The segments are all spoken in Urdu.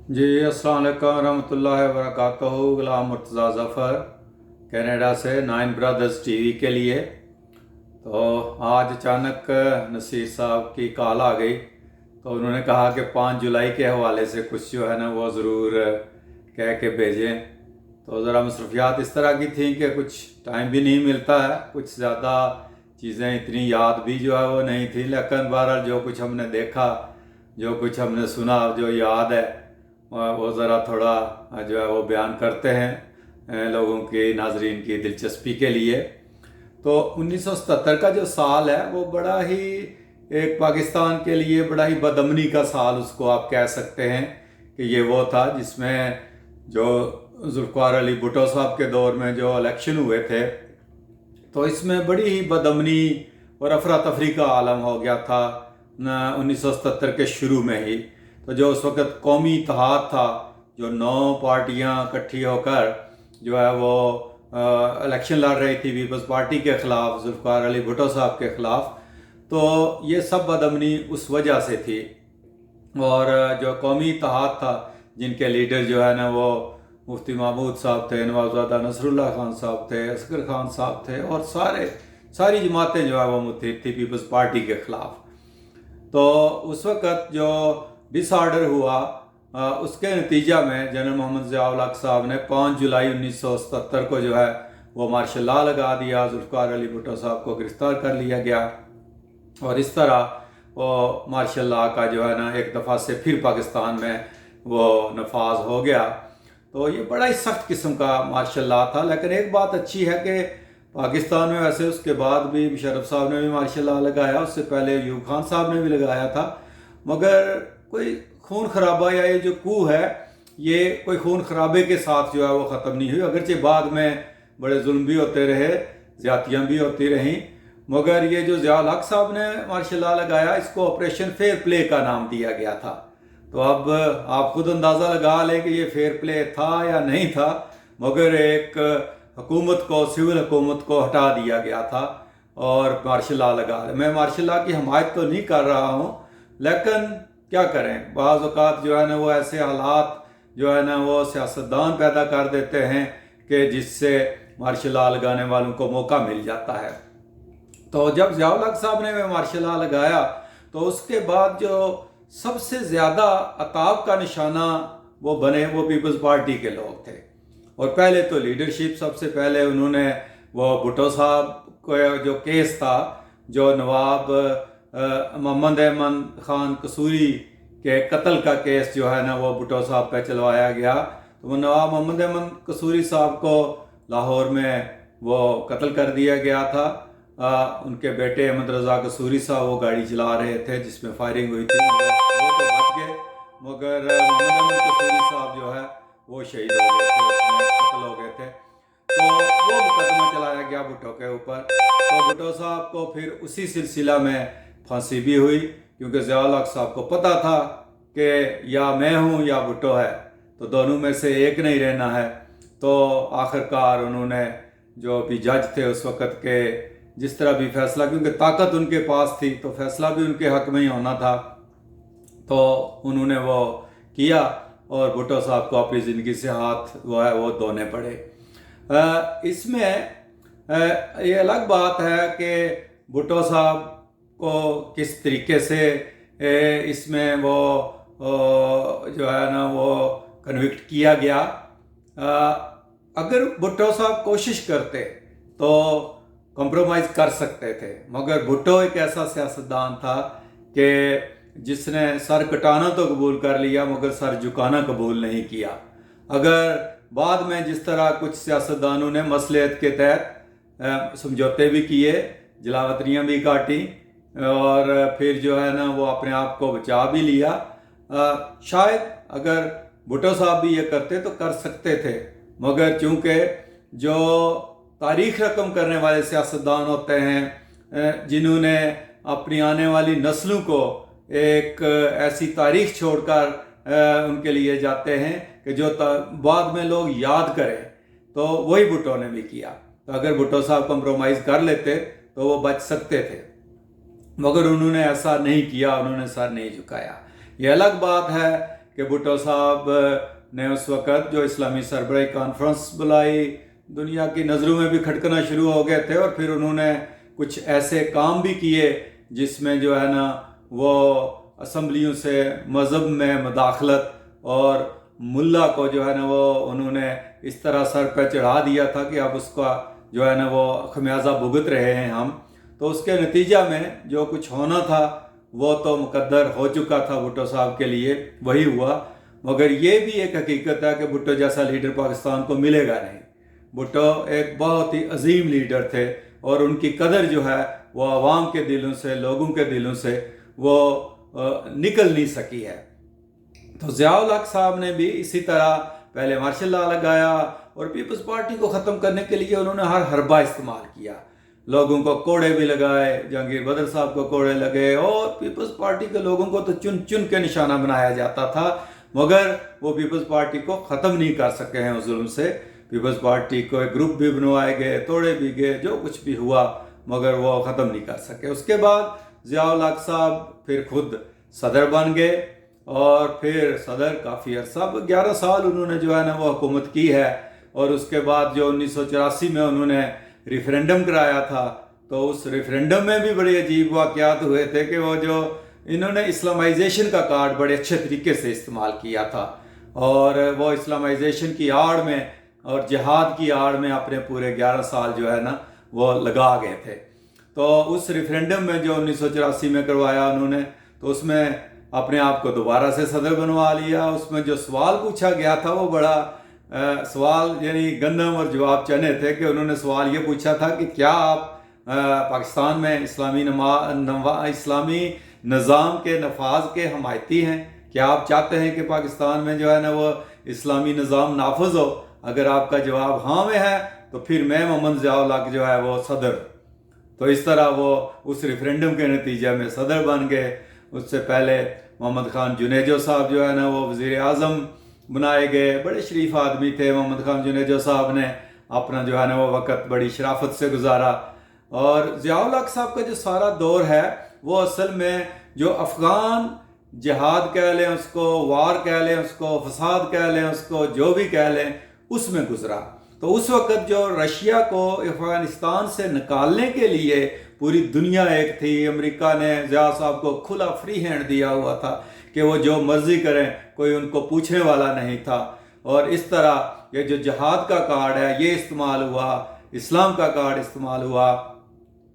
جی السلام علیکم ورحمۃ اللہ وبرکاتہ۔ غلام مرتضیٰ ظفر کینیڈا سے نائن برادرز ٹی وی کے لیے۔ تو آج اچانک نصیر صاحب کی کال آ گئی، تو انہوں نے کہا کہ 5 جولائی کے حوالے سے کچھ جو ہے نا وہ ضرور کہہ کے بھیجیں۔ تو ذرا مصروفیات اس طرح کی تھیں کہ کچھ ٹائم بھی نہیں ملتا ہے، کچھ زیادہ چیزیں اتنی یاد بھی جو ہے وہ نہیں تھیں، لیکن بہرحال جو کچھ ہم نے دیکھا، جو کچھ ہم نے سنا، جو یاد ہے وہ ذرا تھوڑا جو ہے وہ بیان کرتے ہیں لوگوں کی، ناظرین کی دلچسپی کے لیے۔ تو 1977 کا جو سال ہے وہ بڑا ہی ایک پاکستان کے لیے بڑا ہی بدامنی کا سال اس کو آپ کہہ سکتے ہیں کہ یہ وہ تھا جس میں جو ذوالفقار علی بھٹو صاحب کے دور میں جو الیکشن ہوئے تھے، تو اس میں بڑی ہی بدامنی اور افراتفری کا عالم ہو گیا تھا 1977 کے شروع میں ہی۔ تو جو اس وقت قومی اتحاد تھا، جو 9 پارٹیاں اکٹھی ہو کر جو ہے وہ الیکشن لڑ رہی تھی پیپلز پارٹی کے خلاف، ذوالفقار علی بھٹو صاحب کے خلاف، تو یہ سب بدامنی اس وجہ سے تھی۔ اور جو قومی اتحاد تھا، جن کے لیڈر جو ہے نا وہ مفتی محمود صاحب تھے، نوابزادہ نصر اللہ خان صاحب تھے، اصغر خان صاحب تھے، اور ساری جماعتیں جو ہے وہ متحد تھی پیپلز پارٹی کے خلاف۔ تو اس وقت جو ڈس آرڈر ہوا، اس کے نتیجہ میں جنرل محمد ضیاء الحق صاحب نے 5 جولائی 1977 کو جو ہے وہ مارشل لا لگا دیا، ذوالفقار علی بھٹو صاحب کو گرفتار کر لیا گیا، اور اس طرح وہ مارشل لا کا جو ہے نا ایک دفعہ سے پھر پاکستان میں وہ نفاذ ہو گیا۔ تو یہ بڑا ہی سخت قسم کا مارشل لا تھا، لیکن ایک بات اچھی ہے کہ پاکستان میں ویسے اس کے بعد بھی مشرف صاحب نے بھی مارشل لا لگایا، اس سے پہلے ایوب خان صاحب نے بھی لگایا تھا، مگر کوئی خون خرابہ یا یہ جو کو ہے، یہ کوئی خون خرابے کے ساتھ جو ہے وہ ختم نہیں ہوئی، اگرچہ بعد میں بڑے ظلم بھی ہوتے رہے، زیادتیاں بھی ہوتی رہیں، مگر یہ جو ضیاء الحق صاحب نے مارشل لا لگایا، اس کو آپریشن فیئر پلے کا نام دیا گیا تھا۔ تو اب آپ خود اندازہ لگا لیں کہ یہ فیئر پلے تھا یا نہیں تھا، مگر ایک حکومت کو، سول حکومت کو ہٹا دیا گیا تھا اور مارشل لا لگا۔ میں مارشل لا کی حمایت تو نہیں کر رہا ہوں، لیکن کیا کریں، بعض اوقات جو ہے نا وہ ایسے حالات جو ہے نا وہ سیاستدان پیدا کر دیتے ہیں کہ جس سے مارشل لا لگانے والوں کو موقع مل جاتا ہے۔ تو جب ضیاء الحق صاحب نے مارشل لا لگایا، تو اس کے بعد جو سب سے زیادہ عطاب کا نشانہ وہ بنے، وہ پیپلز پارٹی کے لوگ تھے۔ اور پہلے تو لیڈرشپ، سب سے پہلے انہوں نے وہ بھٹو صاحب کو جو کیس تھا، جو نواب محمد احمد خان قصوری کے قتل کا کیس جو ہے نا وہ بھٹو صاحب پہ چلوایا گیا، تو وہ نواب محمد احمد قصوری صاحب کو لاہور میں وہ قتل کر دیا گیا تھا۔ ان کے بیٹے احمد رضا قصوری صاحب وہ گاڑی چلا رہے تھے جس میں فائرنگ ہوئی تھی، وہ تو بچ گئے، مگر محمد احمد قصوری صاحب جو ہے وہ شہید ہو گئے تھے، اس میں قتل ہو گئے تھے۔ تو وہ مقدمہ چلایا گیا بھٹو کے اوپر، تو بھٹو صاحب کو پھر اسی سلسلہ میں پھانسی بھی ہوئی، کیونکہ ضیاء الحق صاحب کو پتہ تھا کہ یا میں ہوں یا بھٹو ہے، تو دونوں میں سے ایک نہیں رہنا ہے۔ تو آخرکار انہوں نے جو بھی جج تھے اس وقت کے، جس طرح بھی فیصلہ، کیونکہ طاقت ان کے پاس تھی تو فیصلہ بھی ان کے حق میں ہی ہونا تھا، تو انہوں نے وہ کیا، اور بھٹو صاحب کو اپنی زندگی سے ہاتھ وہ ہے وہ دھونے پڑے۔ اس میں یہ الگ بات ہے کہ بھٹو صاحب کو کس طریقے سے اس میں وہ جو ہے نا وہ کنوکٹ کیا گیا۔ اگر بھٹو صاحب کوشش کرتے تو کمپرومائز کر سکتے تھے، مگر بھٹو ایک ایسا سیاستدان تھا کہ جس نے سر کٹانا تو قبول کر لیا مگر سر جھکانا قبول نہیں کیا۔ اگر بعد میں جس طرح کچھ سیاستدانوں نے مصلحت کے تحت سمجھوتے بھی کیے، جلاوطنیاں بھی کاٹی، اور پھر جو ہے نا وہ اپنے آپ کو بچا بھی لیا، شاید اگر بھٹو صاحب بھی یہ کرتے تو کر سکتے تھے، مگر چونکہ جو تاریخ رقم کرنے والے سیاستدان ہوتے ہیں، جنہوں نے اپنی آنے والی نسلوں کو ایک ایسی تاریخ چھوڑ کر ان کے لیے جاتے ہیں کہ جو بعد میں لوگ یاد کریں، تو وہی بھٹو نے بھی کیا۔ تو اگر بھٹو صاحب کمپرومائز کر لیتے تو وہ بچ سکتے تھے، مگر انہوں نے ایسا نہیں کیا، انہوں نے سر نہیں جھکایا۔ یہ الگ بات ہے کہ بھٹو صاحب نے اس وقت جو اسلامی سربراہی کانفرنس بلائی، دنیا کی نظروں میں بھی کھٹکنا شروع ہو گئے تھے، اور پھر انہوں نے کچھ ایسے کام بھی کیے جس میں جو ہے نا وہ اسمبلیوں سے مذہب میں مداخلت اور ملا کو جو ہے نا وہ انہوں نے اس طرح سر پہ چڑھا دیا تھا کہ اب اس کا جو ہے نا وہ خمیازہ بھگت رہے ہیں ہم. تو اس کے نتیجہ میں جو کچھ ہونا تھا وہ تو مقدر ہو چکا تھا بھٹو صاحب کے لیے، وہی ہوا. مگر یہ بھی ایک حقیقت ہے کہ بھٹو جیسا لیڈر پاکستان کو ملے گا نہیں. بھٹو ایک بہت ہی عظیم لیڈر تھے، اور ان کی قدر جو ہے وہ عوام کے دلوں سے، لوگوں کے دلوں سے وہ نکل نہیں سکی ہے. تو ضیاء الحق صاحب نے بھی اسی طرح پہلے مارشل لا لگایا، اور پیپلز پارٹی کو ختم کرنے کے لیے انہوں نے ہر حربہ استعمال کیا. لوگوں کو کوڑے بھی لگائے، جہانگیر بدر صاحب کو کوڑے لگے، اور پیپلز پارٹی کے لوگوں کو تو چن چن کے نشانہ بنایا جاتا تھا، مگر وہ پیپلز پارٹی کو ختم نہیں کر سکے ہیں اس ظلم سے. پیپلز پارٹی کو ایک گروپ بھی بنوائے گئے، توڑے بھی گئے، جو کچھ بھی ہوا، مگر وہ ختم نہیں کر سکے. اس کے بعد ضیاء الحق صاحب پھر خود صدر بن گئے، اور پھر صدر کافی عرصہ 11 سال انہوں نے جو ہے نا وہ حکومت کی ہے. اور اس کے بعد جو 1984 میں انہوں نے ریفرینڈم کرایا تھا، تو اس ریفرینڈم میں بھی بڑے عجیب واقعات ہوئے تھے کہ وہ جو انہوں نے اسلامائزیشن کا کارڈ بڑے اچھے طریقے سے استعمال کیا تھا، اور وہ اسلامائزیشن کی آڑ میں اور جہاد کی آڑ میں اپنے پورے 11 سال جو ہے نا وہ لگا گئے تھے. تو اس ریفرینڈم میں جو 1984 میں کروایا انہوں نے، تو اس میں اپنے آپ کو دوبارہ سے صدر بنوا لیا. اس میں جو سوال پوچھا گیا تھا وہ بڑا سوال، یعنی گندم اور جواب چنے تھے. کہ انہوں نے سوال یہ پوچھا تھا کہ کیا آپ پاکستان میں اسلامی نظام کے نفاذ کے حمایتی ہیں؟ کیا آپ چاہتے ہیں کہ پاکستان میں جو ہے نا وہ اسلامی نظام نافذ ہو؟ اگر آپ کا جواب ہاں میں ہے تو پھر میں محمد ضیاء الحق جو ہے وہ صدر. تو اس طرح وہ اس ریفرینڈم کے نتیجے میں صدر بن گئے. اس سے پہلے محمد خان جنیجو صاحب جو ہے نا وہ وزیر اعظم بنائے گئے. بڑے شریف آدمی تھے محمد خان جنیجو صاحب نے اپنا جو ہے نا وہ وقت بڑی شرافت سے گزارا. اور ضیاء الحق صاحب کا جو سارا دور ہے وہ اصل میں جو افغان جہاد کہہ لیں اس کو، وار کہہ لیں اس کو، فساد کہہ لیں اس کو، جو بھی کہہ لیں، اس میں گزرا. تو اس وقت جو رشیا کو افغانستان سے نکالنے کے لیے پوری دنیا ایک تھی. امریکہ نے ضیاء صاحب کو کھلا فری ہینڈ دیا ہوا تھا کہ وہ جو مرضی کریں، کوئی ان کو پوچھنے والا نہیں تھا. اور اس طرح یہ جو جہاد کا کارڈ ہے یہ استعمال ہوا، اسلام کا کارڈ استعمال ہوا،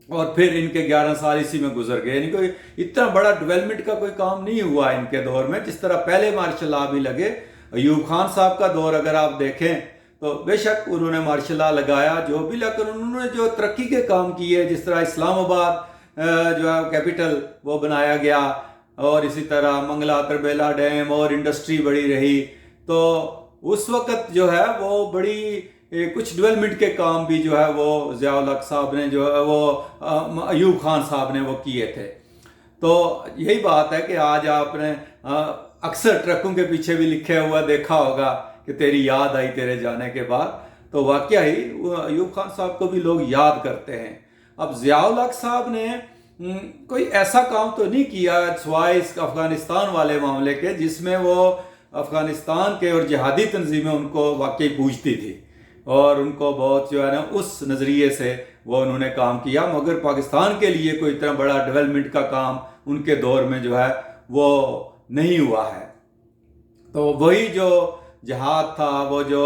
اور پھر ان کے 11 سال اسی میں گزر گئے. یعنی کوئی اتنا بڑا ڈیولپمنٹ کا کوئی کام نہیں ہوا ان کے دور میں، جس طرح پہلے مارشل لا بھی لگے. ایوب خان صاحب کا دور اگر آپ دیکھیں تو بے شک انہوں نے مارشل لا لگایا جو بھی، لیکن انہوں نے جو ترقی کے کام کیے، جس طرح اسلام آباد جو ہے کیپٹل وہ بنایا گیا، اور اسی طرح منگلا تربیلا ڈیم اور انڈسٹری بڑی رہی. تو اس وقت جو ہے وہ بڑی کچھ ڈیولپمنٹ کے کام بھی جو ہے وہ ضیاء الحق صاحب نے جو ہے وہ ایوب خان صاحب نے وہ کیے تھے. تو یہی بات ہے کہ آج آپ نے اکثر ٹرکوں کے پیچھے بھی لکھے ہوا دیکھا ہوگا کہ تیری یاد آئی تیرے جانے کے بعد. تو واقعہ ہی ایوب خان صاحب کو بھی لوگ یاد کرتے ہیں. اب ضیاء الحق صاحب نے کوئی ایسا کام تو نہیں کیا سوائے اس افغانستان والے معاملے کے، جس میں وہ افغانستان کے اور جہادی تنظیمیں ان کو واقعی پوجتی تھی، اور ان کو بہت جو ہے نا اس نظریے سے وہ انہوں نے کام کیا. مگر پاکستان کے لیے کوئی اتنا بڑا ڈیولپمنٹ کا کام ان کے دور میں جو ہے وہ نہیں ہوا ہے. تو وہی جو جہاد تھا، وہ جو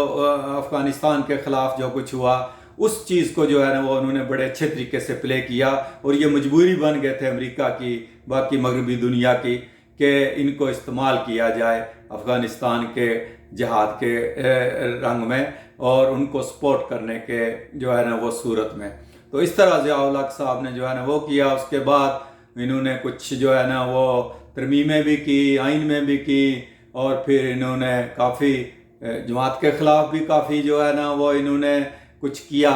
افغانستان کے خلاف جو کچھ ہوا، اس چیز کو جو ہے نا وہ انہوں نے بڑے اچھے طریقے سے پلے کیا. اور یہ مجبوری بن گئے تھے امریکہ کی، باقی مغربی دنیا کی، کہ ان کو استعمال کیا جائے افغانستان کے جہاد کے رنگ میں، اور ان کو سپورٹ کرنے کے جو ہے نا وہ صورت میں. تو اس طرح ضیاء الحق صاحب نے جو ہے نا وہ کیا. اس کے بعد انہوں نے کچھ جو ہے نا وہ ترمیمیں بھی کی، آئین میں بھی کی، اور پھر انہوں نے کافی جماعت کے خلاف بھی کافی جو ہے نا وہ انہوں نے کچھ کیا،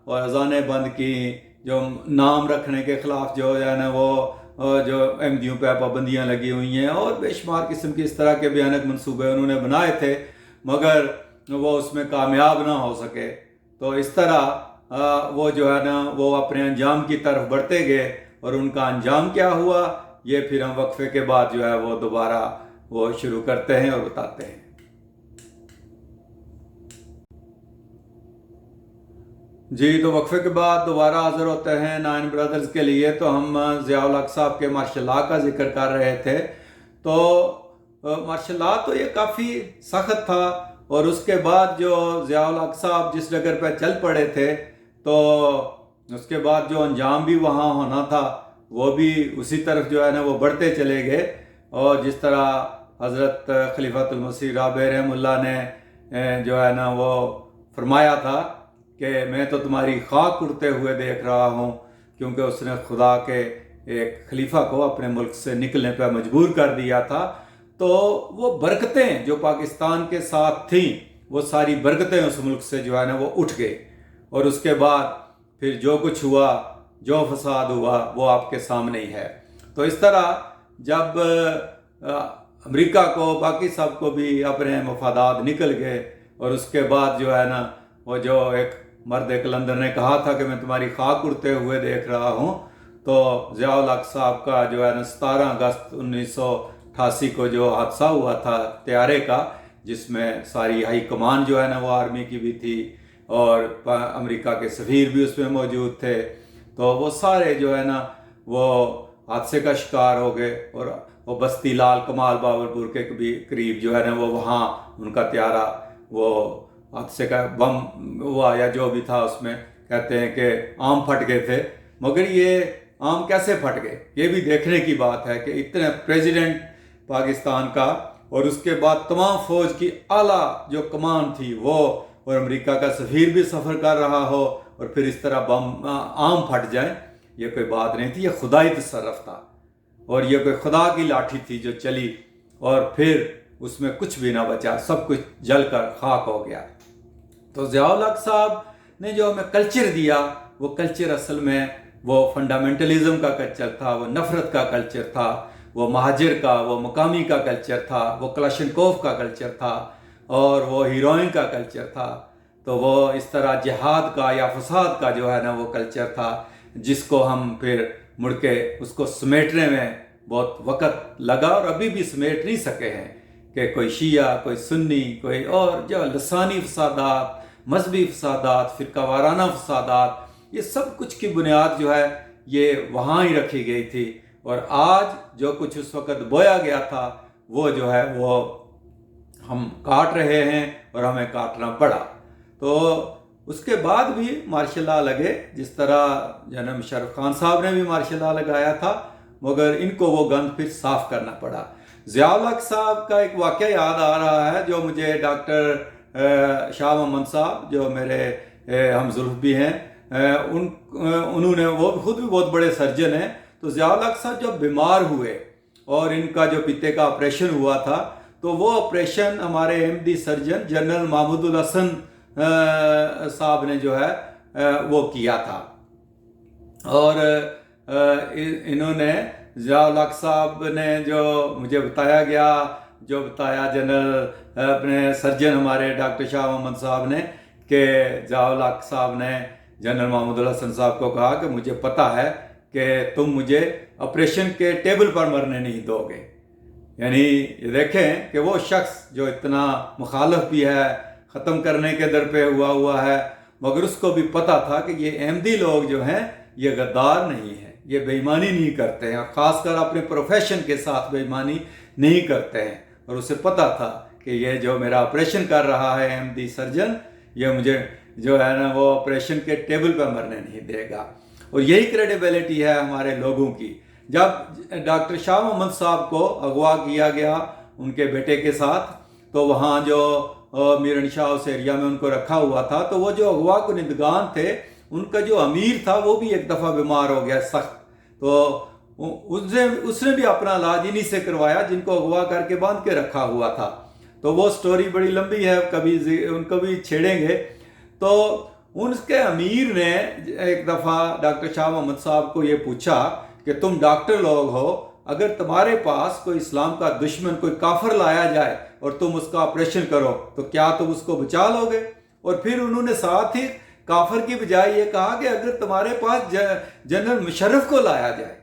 اور اذانیں بند کی. جو نام رکھنے کے خلاف جو ہے نا وہ جو احمدیوں پہ پابندیاں لگی ہوئی ہیں، اور بے شمار قسم کی اس طرح کے بھیانک منصوبے انہوں نے بنائے تھے، مگر وہ اس میں کامیاب نہ ہو سکے. تو اس طرح وہ جو ہے نا وہ اپنے انجام کی طرف بڑھتے گئے. اور ان کا انجام کیا ہوا یہ پھر ہم وقفے کے بعد جو ہے وہ دوبارہ وہ شروع کرتے ہیں اور بتاتے ہیں۔ جی، تو وقفے کے بعد دوبارہ حاضر ہوتے ہیں 9 برادرز کے لیے۔ تو ہم ضیاء الحق صاحب کے مارشل لا کا ذکر کر رہے تھے۔ تو مارشل لا تو یہ کافی سخت تھا، اور اس کے بعد جو ضیاء الحق صاحب جس ڈگر پہ چل پڑے تھے، تو اس کے بعد جو انجام بھی وہاں ہونا تھا وہ بھی اسی طرف جو ہے نا وہ بڑھتے چلے گئے۔ اور جس طرح حضرت خلیفۃ المسیح رابع رحمہ اللہ نے جو ہے نا وہ فرمایا تھا کہ میں تو تمہاری خاک اڑتے ہوئے دیکھ رہا ہوں، کیونکہ اس نے خدا کے ایک خلیفہ کو اپنے ملک سے نکلنے پہ مجبور کر دیا تھا۔ تو وہ برکتیں جو پاکستان کے ساتھ تھیں، وہ ساری برکتیں اس ملک سے جو ہے نا وہ اٹھ گئی، اور اس کے بعد پھر جو کچھ ہوا، جو فساد ہوا، وہ آپ کے سامنے ہی ہے۔ تو اس طرح جب امریکہ کو، باقی سب کو بھی اپنے مفادات نکل گئے، اور اس کے بعد جو ہے نا وہ جو ایک مرد کلندر نے کہا تھا کہ میں تمہاری خاک اڑتے ہوئے دیکھ رہا ہوں، تو ضیاء الحق صاحب کا جو ہے نا 17 اگست 1988 کو جو حادثہ ہوا تھا طیارے کا، جس میں ساری ہائی کمان جو ہے نا وہ آرمی کی بھی تھی، اور امریکہ کے سفیر بھی اس میں موجود تھے، تو وہ سارے جو ہے نا وہ حادثے کا شکار ہو گئے، اور وہ بستی لال کمال باورپور کے قریب جو ہے نا وہ وہاں ان کا طیارہ وہ حادثے کا بم ہوا یا جو بھی تھا، اس میں کہتے ہیں کہ آم پھٹ گئے تھے۔ مگر یہ آم کیسے پھٹ گئے، یہ بھی دیکھنے کی بات ہے کہ اتنے پریزیڈنٹ پاکستان کا، اور اس کے بعد تمام فوج کی اعلیٰ جو کمان تھی وہ، اور امریکہ کا سفیر بھی سفر کر رہا ہو، اور پھر اس طرح بم آم پھٹ جائیں، یہ کوئی بات نہیں تھی، یہ خدائی تصرف تھا، اور یہ کوئی خدا کی لاٹھی تھی جو چلی، اور پھر اس میں کچھ بھی نہ بچا، سب کچھ جل کر خاک ہو گیا۔ تو ضیاء الحق صاحب نے جو ہمیں کلچر دیا، وہ کلچر اصل میں وہ فنڈامنٹلزم کا کلچر تھا، وہ نفرت کا کلچر تھا، وہ مہاجر کا، وہ مقامی کا کلچر تھا، وہ کلاشنکوف کا کلچر تھا، اور وہ ہیروئن کا کلچر تھا۔ تو وہ اس طرح جہاد کا یا فساد کا جو ہے نا وہ کلچر تھا، جس کو ہم پھر مڑ کے اس کو سمیٹنے میں بہت وقت لگا، اور ابھی بھی سمیٹ نہیں سکے ہیں، کہ کوئی شیعہ، کوئی سنی، کوئی اور جو لسانی فسادات، مذہبی فسادات، فرقہ وارانہ فسادات، یہ سب کچھ کی بنیاد جو ہے یہ وہاں ہی رکھی گئی تھی، اور آج جو کچھ اس وقت بویا گیا تھا وہ جو ہے وہ ہم کاٹ رہے ہیں، اور ہمیں کاٹنا پڑا۔ تو اس کے بعد بھی مارشل لا لگے، جس طرح جناب مشرف خان صاحب نے بھی مارشل لا لگایا تھا، مگر ان کو وہ گند پھر صاف کرنا پڑا۔ ضیاء الحق صاحب کا ایک واقعہ یاد آ رہا ہے، جو مجھے ڈاکٹر شاہ محمد صاحب جو میرے ہم زلف بھی ہیں، انہوں نے، وہ خود بھی بہت بڑے سرجن ہیں، تو ضیاء الحق صاحب جب بیمار ہوئے اور ان کا جو پتے کا آپریشن ہوا تھا، تو وہ آپریشن ہمارے احمدی سرجن جنرل محمود الحسن صاحب نے جو ہے وہ کیا تھا، اور انہوں نے ضیاء الحق صاحب نے جو مجھے بتایا گیا، جو بتایا جنرل اپنے سرجن ہمارے ڈاکٹر شاہ محمد صاحب نے، کہ ضیاء الحق صاحب نے جنرل محمود الحسن صاحب کو کہا کہ مجھے پتہ ہے کہ تم مجھے آپریشن کے ٹیبل پر مرنے نہیں دو گے۔ یعنی یہ دیکھیں کہ وہ شخص جو اتنا مخالف بھی ہے، ختم کرنے کے در پہ ہوا ہے، مگر اس کو بھی پتہ تھا کہ یہ احمدی لوگ جو ہیں یہ غدار نہیں ہیں، یہ بے ایمانی نہیں کرتے ہیں، اور خاص کر اپنے پروفیشن کے ساتھ بے ایمانی نہیں کرتے ہیں، اور اسے پتہ تھا کہ یہ جو میرا آپریشن کر رہا ہے احمدی سرجن، یہ مجھے جو ہے نا وہ آپریشن کے ٹیبل پہ مرنے نہیں دے گا۔ اور یہی کریڈیبلٹی ہے ہمارے لوگوں کی۔ جب ڈاکٹر شاہ محمد صاحب کو اغوا کیا گیا ان کے بیٹے کے ساتھ، تو وہاں جو میرن شاہ اس ایریا میں ان کو رکھا ہوا تھا، تو وہ جو اغوا کنندگان تھے، ان کا جو امیر تھا وہ بھی ایک دفعہ بیمار ہو گیا سخت، تو اس نے بھی اپنا علاج انہی سے کروایا جن کو اغوا کر کے باندھ کے رکھا ہوا تھا۔ تو وہ سٹوری بڑی لمبی ہے، کبھی ان کو بھی چھیڑیں گے۔ تو ان کے امیر نے ایک دفعہ ڈاکٹر شاہ محمد صاحب کو یہ پوچھا کہ تم ڈاکٹر لوگ ہو، اگر تمہارے پاس کوئی اسلام کا دشمن، کوئی کافر لایا جائے اور تم اس کا آپریشن کرو تو کیا تم اس کو بچا لو گے؟ اور پھر انہوں نے ساتھ ہی کافر کی بجائے یہ کہا کہ اگر تمہارے پاس جنرل مشرف کو لایا جائے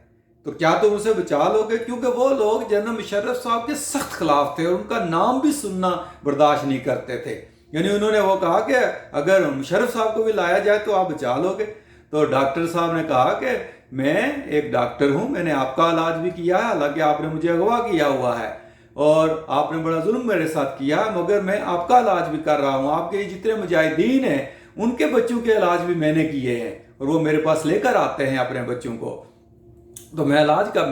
تو کیا تم اسے بچا لو گے؟ کیونکہ وہ لوگ جنرل مشرف صاحب کے سخت خلاف تھے اور ان کا نام بھی سننا برداشت نہیں کرتے تھے. یعنی انہوں نے وہ کہا کہ اگر مشرف صاحب کو بھی لایا جائے تو آپ بچا لو گے. تو ڈاکٹر صاحب نے کہا کہ میں ایک ڈاکٹر ہوں، میں نے آپ کا علاج بھی کیا ہے، حالانکہ آپ نے مجھے اغوا کیا ہوا ہے اور آپ نے بڑا ظلم میرے ساتھ کیا ہے، مگر میں آپ کا علاج بھی کر رہا ہوں. آپ کے جتنے مجاہدین ہیں ان کے بچوں کے علاج بھی میں نے کیے ہیں اور وہ میرے پاس لے کر آتے ہیں اپنے بچوں کو. تو میں علاج کا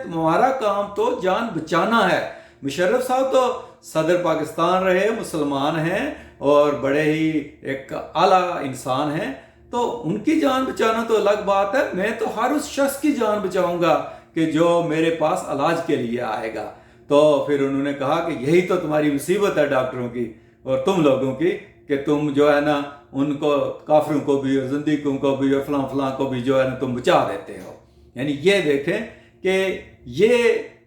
تمہارا کام تو جان بچانا ہے. مشرف صاحب تو صدر پاکستان رہے، مسلمان ہیں اور بڑے ہی ایک اعلیٰ انسان ہیں، تو ان کی جان بچانا تو الگ بات ہے. میں تو ہر اس شخص کی جان بچاؤں گا کہ جو میرے پاس علاج کے لیے آئے گا. تو پھر انہوں نے کہا کہ یہی تو تمہاری مصیبت ہے ڈاکٹروں کی اور تم لوگوں کی، کہ تم جو ہے نا ان کو کافروں کو بھی اور زندیقوں کو بھی اور فلاں فلاں کو بھی جو ہے نا تم بچا دیتے ہو. یعنی یہ دیکھیں کہ یہ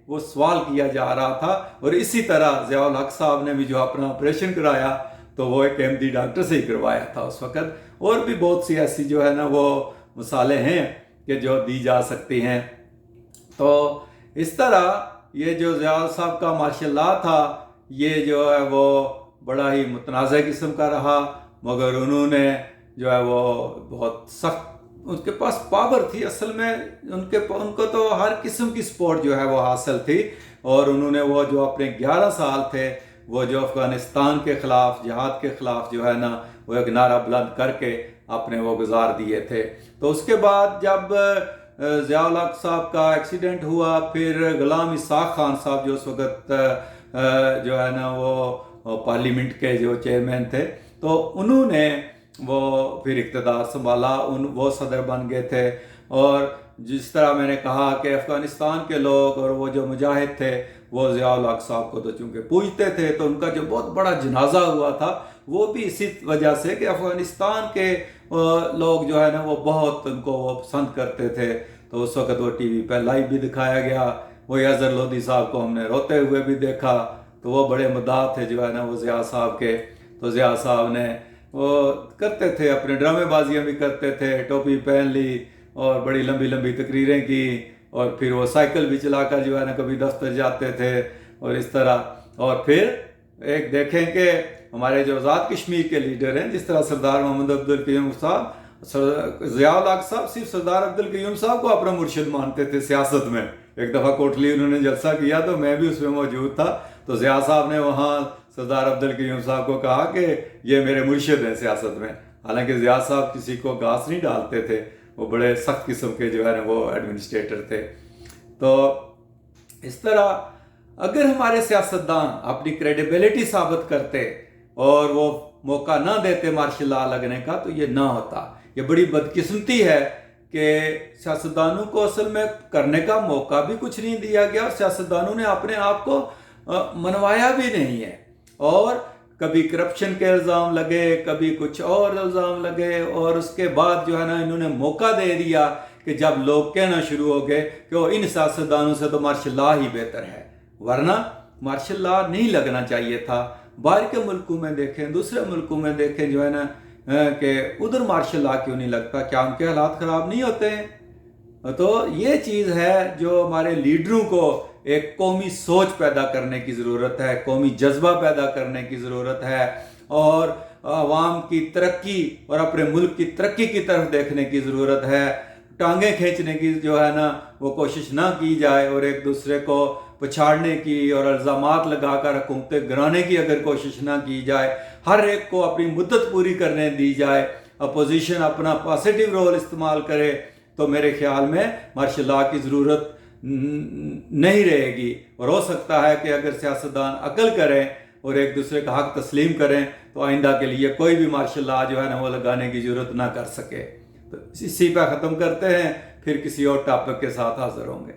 وہ سوال کیا جا رہا تھا. اور اسی طرح ضیاء الحق صاحب نے بھی جو اپنا آپریشن کرایا تو وہ ایک احمدی ڈاکٹر سے ہی کروایا تھا اس وقت. اور بھی بہت سی ایسی جو ہے نا وہ مثالیں ہیں کہ جو دی جا سکتی ہیں. تو اس طرح یہ جو ضیاء صاحب کا ماشاء اللہ تھا یہ جو ہے وہ بڑا ہی متنازع قسم کا رہا، مگر انہوں نے جو ہے وہ بہت سخت، ان کے پاس پاور تھی اصل میں، ان کو تو ہر قسم کی سپورٹ جو ہے وہ حاصل تھی. اور انہوں نے وہ جو اپنے 11 سال تھے وہ جو افغانستان کے خلاف، جہاد کے خلاف جو ہے نا وہ ایک نعرہ بلند کر کے اپنے وہ گزار دیے تھے. تو اس کے بعد جب ضیاء الحق صاحب کا ایکسیڈنٹ ہوا، پھر غلام اسحاق خان صاحب جو اس وقت جو ہے نا وہ پارلیمنٹ کے جو چیئرمین تھے، تو انہوں نے وہ پھر اقتدار سنبھالا، وہ صدر بن گئے تھے. اور جس طرح میں نے کہا کہ افغانستان کے لوگ اور وہ جو مجاہد تھے وہ ضیاء الحق صاحب کو تو چونکہ پوجتے تھے، تو ان کا جو بہت بڑا جنازہ ہوا تھا وہ بھی اسی وجہ سے کہ افغانستان کے لوگ جو ہے نا وہ بہت ان کو وہ پسند کرتے تھے. تو اس وقت وہ ٹی وی پہ لائیو بھی دکھایا گیا. وہی اظہر لودھی صاحب کو ہم نے روتے ہوئے بھی دیکھا، تو وہ بڑے مداح تھے جو ہے نا وہ ضیاء صاحب کے. تو ضیاء صاحب نے وہ کرتے تھے، اپنے ڈرامے بازیاں بھی کرتے تھے، ٹوپی پہن لی اور بڑی لمبی لمبی تقریریں کی، اور پھر وہ سائیکل بھی چلا کر جو ہے نا کبھی دفتر جاتے تھے اور اس طرح. اور پھر ایک دیکھیں کہ ہمارے جو آزاد کشمیر کے لیڈر ہیں جس طرح سردار محمد عبدالقیوم صاحب، ضیاء الحق صاحب صرف سردار عبدالقیوم صاحب کو اپنا مرشد مانتے تھے سیاست میں. ایک دفعہ کوٹلی انہوں نے جلسہ کیا تو میں بھی اس میں موجود تھا، تو ضیاء صاحب نے وہاں سردار عبدالقیوم صاحب کو کہا کہ یہ میرے مرشد ہیں سیاست میں. حالانکہ ضیاء صاحب کسی کو گھاس نہیں ڈالتے تھے، وہ بڑے سخت قسم کے جو ہے نا وہ ایڈمنسٹریٹر تھے. تو اس طرح اگر ہمارے سیاستدان اپنی کریڈیبلٹی ثابت کرتے اور وہ موقع نہ دیتے مارشل لاء لگنے کا تو یہ نہ ہوتا. یہ بڑی بدقسمتی ہے کہ سیاستدانوں کو اصل میں کرنے کا موقع بھی کچھ نہیں دیا گیا اور سیاستدانوں نے اپنے آپ کو منوایا بھی نہیں ہے. اور کبھی کرپشن کے الزام لگے، کبھی کچھ اور الزام لگے، اور اس کے بعد جو ہے نا انہوں نے موقع دے دیا کہ جب لوگ کہنا شروع ہو گئے کہ وہ ان سیاستدانوں سے تو مارشل لاء ہی بہتر ہے، ورنہ مارشل لاء نہیں لگنا چاہیے تھا. باہر کے ملکوں میں دیکھیں، دوسرے ملکوں میں دیکھیں جو ہے نا کہ ادھر مارشل لاء کیوں نہیں لگتا؟ کیا ان کے حالات خراب نہیں ہوتے ہیں؟ تو یہ چیز ہے جو ہمارے لیڈروں کو ایک قومی سوچ پیدا کرنے کی ضرورت ہے، قومی جذبہ پیدا کرنے کی ضرورت ہے، اور عوام کی ترقی اور اپنے ملک کی ترقی کی طرف دیکھنے کی ضرورت ہے. ٹانگیں کھینچنے کی جو ہے نا وہ کوشش نہ کی جائے، اور ایک دوسرے کو پچھاڑنے کی اور الزامات لگا کر حکومتیں گرانے کی اگر کوشش نہ کی جائے، ہر ایک کو اپنی مدت پوری کرنے دی جائے، اپوزیشن اپنا پازیٹیو رول استعمال کرے، تو میرے خیال میں مارشل لاء کی ضرورت نہیں رہے گی. اور ہو سکتا ہے کہ اگر سیاستدان عقل کریں اور ایک دوسرے کا حق تسلیم کریں تو آئندہ کے لیے کوئی بھی مارشل لاء جو ہے نا وہ لگانے کی ضرورت نہ کر سکے. تو اسی پہ ختم کرتے ہیں، پھر کسی اور ٹاپک کے ساتھ حاضر ہوں گے.